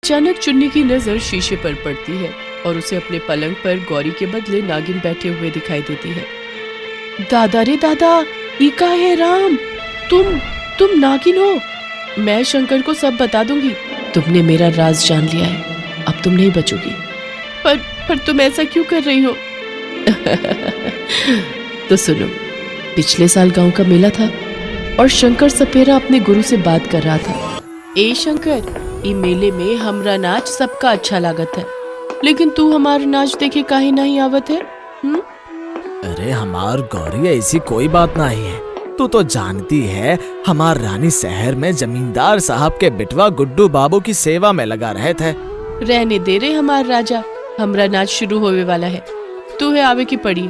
अचानक चुन्नी की नजर शीशे पर पड़ती है और उसे अपने पलंग पर गौरी के बदले नागिन बैठे हुए दिखाई देती है। दादा रे दादा, ये का है राम? तुम नागिन हो। मैं शंकर को सब बता दूंगी। तुमने मेरा राज जान लिया है, अब तुम नहीं बचोगी। पर तुम ऐसा क्यों कर रही हो? तो सुनो, पिछले साल गांव का मेला था और शंकर सपेरा अपने गुरु से बात कर रहा था। ए शंकर, ये मेले में हमरा नाच सबका अच्छा लागत है, लेकिन तू हमारा नाच देखे काहे नहीं आवत है? अरे हमार गौरी, ऐसी कोई बात नहीं है। तू तो जानती है हमार रानी शहर में जमींदार साहब के बिटवा गुड्डू बाबू की सेवा में लगा रहे थे। रहने दे रे हमार राजा, हमरा नाच शुरू होने वाला है, तू है आवे की पड़ी।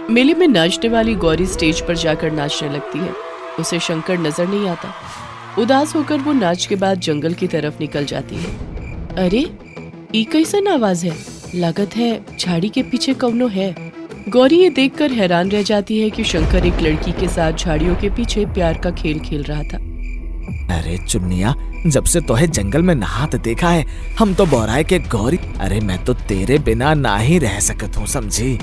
मेले में नाचने वाली गौरी स्टेज पर जाकर नाचने लगती है। उसे शंकर नजर नहीं आता। उदास होकर वो नाच के बाद जंगल की तरफ निकल जाती है। अरे ये कैसन आवाज है? लागत है झाड़ी के पीछे कौनो है। गौरी ये देखकर हैरान रह जाती है कि शंकर एक लड़की के साथ झाड़ियों के पीछे प्यार का खेल खेल रहा था। अरे चुन्निया, जब से तोहे जंगल में नहाते देखा है, हम तो बोराए के गौरी, अरे मैं तो तेरे बिना ना ही रह सकत हूँ, समझी?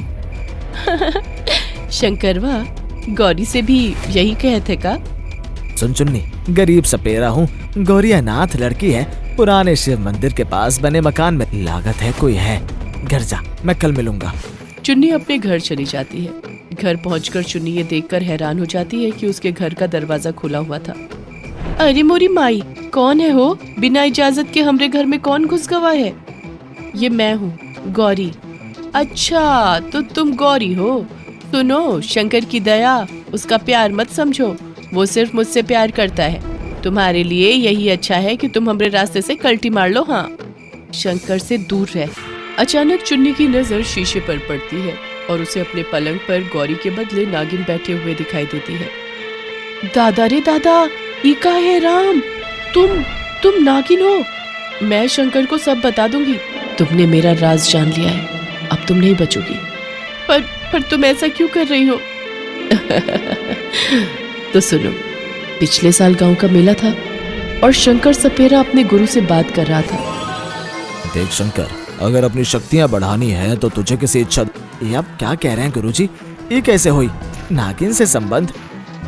शंकरवा, गौरी से भी यही कहते का? सुन चुन्नी, गरीब सपेरा हूँ, गौरी अनाथ लड़की है, पुराने शिव मंदिर के पास बने मकान में लागत है कोई है। घर जा, मैं कल मिलूंगा। चुन्नी अपने घर चली जाती है। घर पहुंचकर चुन्नी ये देखकर हैरान हो जाती है कि उसके घर का दरवाजा खुला हुआ था। अरे मोरी माई, कौन है हो? बिना इजाजत के हमरे घर में कौन घुस गवा है? ये मैं हूँ, गौरी। अच्छा, तो तुम गौरी हो। सुनो, शंकर की दया, उसका प्यार मत समझो, वो सिर्फ मुझसे प्यार करता है। तुम्हारे लिए यही अच्छा है कि तुम हमरे रास्ते से कल्टी मार लो। हाँ, शंकर से दूर रह। अचानक चुन्नी की नजर शीशे पर पड़ती है और उसे अपने पलंग पर गौरी के बदले नागिन बैठे हुए दिखाई देती है। दादा रे दादा, ये का है राम? तुम नागिन हो। मैं शंकर को सब बता दूंगी। तुमने मेरा राज जान लिया है, अब तुम नहीं बचोगी। पर तुम ऐसा क्यों कर रही हो? तो सुनो, पिछले साल गांव का मेला था और शंकर सपेरा अपने गुरु से बात कर रहा था। देख शंकर, अगर अपनी शक्तियाँ बढ़ानी है तो तुझे किसी इच्छा। ये आप क्या कह रहे हैं गुरुजी? ये कैसे हुई? नागिन से संबंध?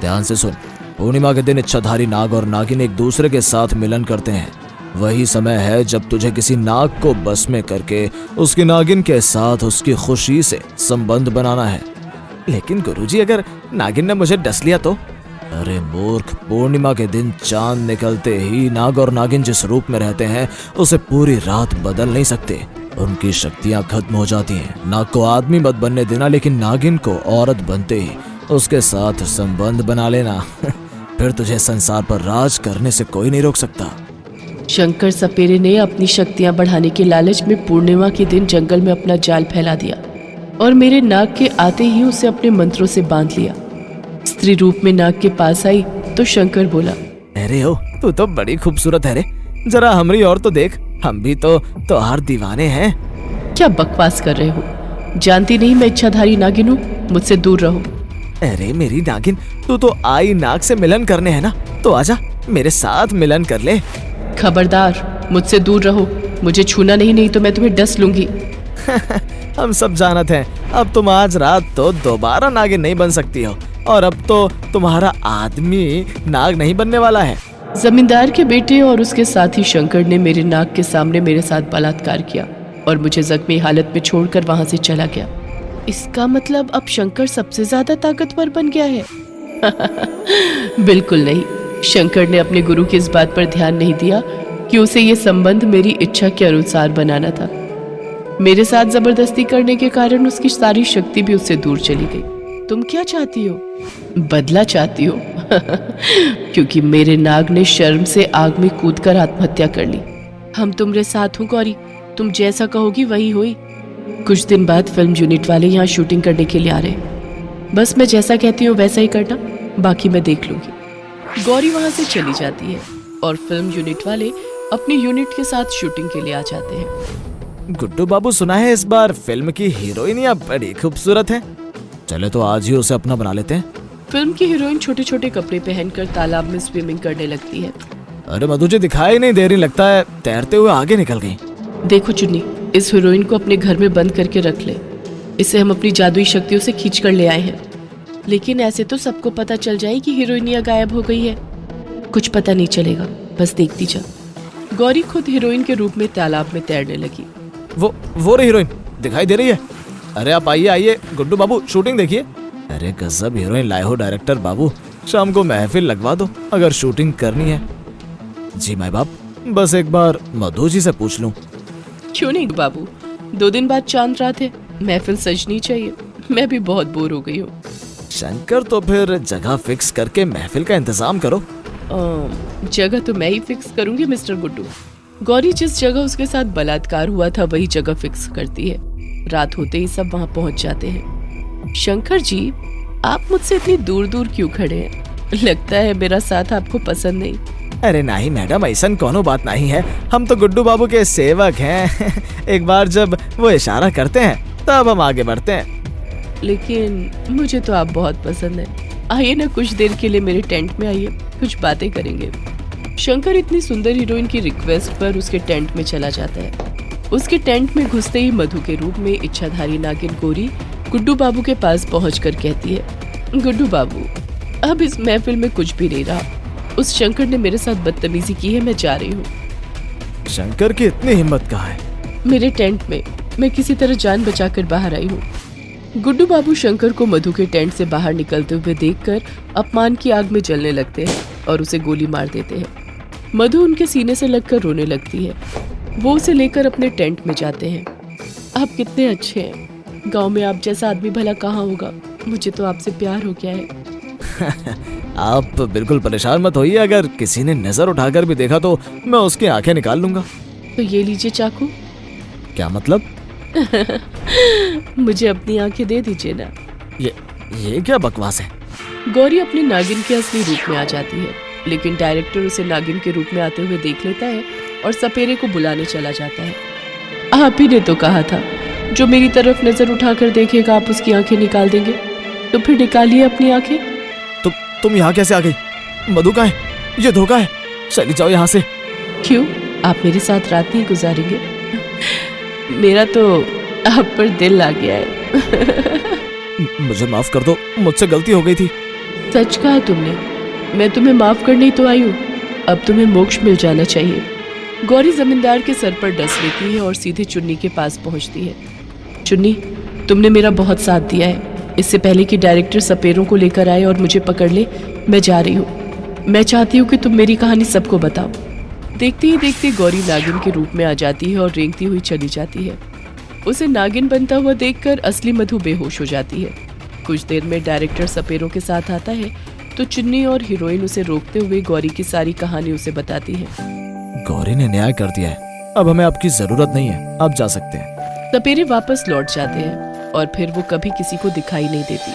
ध्यान से सुन, पूर्णिमा के दिन इच्छाधारी नाग और नागिन एक दूसरे के साथ मिलन करते हैं। वही समय है जब तुझे किसी नाग को बस में करके उसकी नागिन के साथ उसकी खुशी से संबंध बनाना है। लेकिन गुरुजी, अगर नागिन ने मुझे डस लिया तो? अरे मूर्ख, पूर्णिमा के दिन चांद निकलते ही नाग और नागिन जिस रूप में रहते हैं उसे पूरी रात बदल नहीं सकते। उनकी शक्तियां खत्म हो जाती हैं। नाग को आदमी मत बनने देना, लेकिन नागिन को औरत बनते ही उसके साथ संबंध बना लेना। फिर तुझे संसार पर राज करने से कोई नहीं रोक सकता। शंकर सपेरे ने अपनी शक्तियां बढ़ाने के लालच में पूर्णिमा के दिन जंगल में अपना जाल फैला दिया और मेरे नाग के आते ही उसे अपने मंत्रों से बांध लिया। स्त्री रूप में नाग के पास आई तो शंकर बोला, अरे ओ, तू तो बड़ी खूबसूरत है रे, जरा हमरी और तो देख, हम भी तो तोहार दीवाने हैं। क्या बकवास कर रहे हो? जानती नहीं मैं इच्छाधारी नागिन हूँ, मुझसे दूर रहो। अरे मेरी नागिन, तू तो आई नाग से मिलन करने है ना, तो आजा मेरे साथ मिलन कर ले। खबरदार, मुझसे दूर रहो, मुझे छूना नहीं तो मैं तुम्हें डस लूंगी। हम सब जानते हैं, अब तुम आज रात तो दोबारा नागिन नहीं बन सकती हो, और अब तो तुम्हारा आदमी नाग नहीं बनने वाला है। जमींदार के बेटे और उसके साथी शंकर ने मेरे नाग के सामने मेरे साथ बलात्कार किया और मुझे जख्मी हालत में छोड़कर वहां से चला गया। इसका मतलब अब शंकर सबसे ज्यादा ताकतवर बन गया है? बिल्कुल नहीं। शंकर ने अपने गुरु की इस बात पर ध्यान नहीं दिया कि उसे ये संबंध मेरी इच्छा के अनुसार बनाना था। मेरे साथ जबरदस्ती करने के कारण उसकी सारी शक्ति भी उससे दूर चली गई। तुम क्या चाहती हो? बदला चाहती हो? क्योंकि मेरे नाग ने शर्म से आग में कूदकर आत्महत्या कर ली। हम तुम्हारे साथ हूँ गौरी, तुम जैसा कहोगी वही हुई। कुछ दिन बाद फिल्म यूनिट वाले यहाँ शूटिंग करने के लिए आ रहे हैं। बस मैं जैसा कहती हूँ वैसा ही करना, बाकी मैं देख लूंगी। गौरी वहां से चली जाती है और फिल्म यूनिट वाले अपनी यूनिट के साथ शूटिंग के लिए आ जाते हैं। गुड्डू बाबू, सुना है इस बार फिल्म की हीरोइनियां बड़ी खूबसूरत है। चले तो आज ही उसे अपना बना लेते हैं। फिल्म की हीरोइन छोटे छोटे कपड़े पहनकर तालाब में स्विमिंग करने लगती है। अरे मधु जी दिखाई नहीं दे रही, लगता है तैरते हुए आगे निकल गई। देखो चुन्नी, इस हीरोइन को अपने घर में बंद करके रख ले। इसे हम अपनी जादुई शक्तियों से खींच कर ले आए हैं, लेकिन ऐसे तो सबको पता चल जाए कि हीरोइनिया गायब हो गई है। कुछ पता नहीं चलेगा, बस देखती जा। गौरी खुद हीरोइन के रूप में तालाब में तैरने लगी। वो रही हीरोइन, दिखाई दे रही है। अरे आप आइए आइए गुड्डू बाबू, शूटिंग देखिए। अरे गजब हीरोइन लाए हो डायरेक्टर बाबू, शाम को महफिल लगवा दो अगर शूटिंग करनी है। जी माई बाप, बस एक बार मधु जी से पूछ लूं। क्यों नहीं बाबू, 2 दिन बाद चांद रात है, महफिल सजनी चाहिए। मैं भी बहुत बोर हो गई हूँ। शंकर, तो फिर जगह फिक्स करके महफिल का इंतजाम करो। जगह तो मैं ही फिक्स करूंगी मिस्टर गुड्डू। गौरी जिस जगह उसके साथ बलात्कार हुआ था वही जगह फिक्स करती है। रात होते ही सब वहां पहुंच जाते हैं। शंकर जी, आप मुझसे इतनी दूर दूर क्यों खड़े हैं? लगता है मेरा साथ आपको पसंद नहीं। अरे नहीं मैडम, ऐसा कोनो बात नहीं है, हम तो गुड्डू बाबू के सेवक हैं। एक बार जब वो इशारा करते हैं तब हम आगे बढ़ते हैं। लेकिन मुझे तो आप बहुत पसंद है। आइए ना, कुछ देर के लिए मेरे टेंट में आइए, कुछ बातें करेंगे। शंकर इतनी सुंदर हीरोइन की रिक्वेस्ट पर उसके टेंट में चला जाता है। उसके टेंट में घुसते ही मधु के रूप में इच्छाधारी नागिन गौरी गुड्डू बाबू के पास पहुंचकर कहती है, गुड्डू बाबू, अब इस महफिल में कुछ भी नहीं रहा। उस शंकर ने मेरे साथ बदतमीजी की है, मैं जा रही हूँ। शंकर की इतनी हिम्मत कहाँ है? मेरे टेंट में मैं किसी तरह जान बचाकर बाहर आई हूँ। गुड्डू बाबू शंकर को मधु के टेंट से बाहर निकलते हुए देखकर अपमान की आग में जलने लगते हैं और उसे गोली मार देते हैं। मधु उनके सीने से लगकर रोने लगती है। वो उसे लेकर अपने टेंट में जाते हैं। आप कितने अच्छे हैं, गांव में आप जैसा आदमी भला कहाँ होगा। मुझे तो आपसे प्यार हो गया है। आप बिल्कुल परेशान मत होइए, अगर किसी ने नजर उठाकर भी देखा तो मैं उसकी आंखें निकाल लूंगा। तो ये लीजिए चाकू। क्या मतलब? मुझे अपनी आंखें दे दीजिए ना। ये क्या बकवास है? गौरी अपनी नागिन के असली रूप में आ जाती है, लेकिन डायरेक्टर उसे नागिन के रूप में आते हुए देख लेता है और सपेरे को बुलाने चला जाता है। आप ही ने तो कहा था, जो मेरी तरफ नजर उठाकर देखेगा आप उसकी आंखें निकाल देंगे, तो फिर निकालिए अपनी आंखें। तुम यहाँ कैसे आ गई? मधु कहाँ है? ये धोखा है, चली जाओ यहाँ से। क्यों, आप मेरे साथ रात नहीं गुजारेंगे? मेरा तो आप पर दिल आ गया है। मुझे माफ कर दो, मुझसे गलती हो गई थी। सच कहा तुमने, मैं तुम्हें माफ करने ही तो आई हूँ। अब तुम्हें मोक्ष मिल जाना चाहिए। गौरी जमींदार के सर पर डस लेती है और सीधे चुन्नी के पास पहुंचती है। चुन्नी, तुमने मेरा बहुत साथ दिया है। इससे पहले कि डायरेक्टर सपेरों को लेकर आए और मुझे पकड़ ले, मैं जा रही हूँ। मैं चाहती हूँ कि तुम मेरी कहानी सबको बताओ। देखते ही देखते गौरी नागिन के रूप में आ जाती है और रेंगती हुई चली जाती है। उसे नागिन बनता हुआ देखकर असली मधु बेहोश हो जाती है। कुछ देर में डायरेक्टर सपेरों के साथ आता है तो चुन्नी और हीरोइन उसे रोकते हुए गौरी की सारी कहानी उसे बताती है। गौरी ने न्याय कर दिया है, अब हमें आपकी जरूरत नहीं है, आप जा सकते हैं। सपेरे वापस लौट जाते हैं और फिर वो कभी किसी को दिखाई नहीं देती।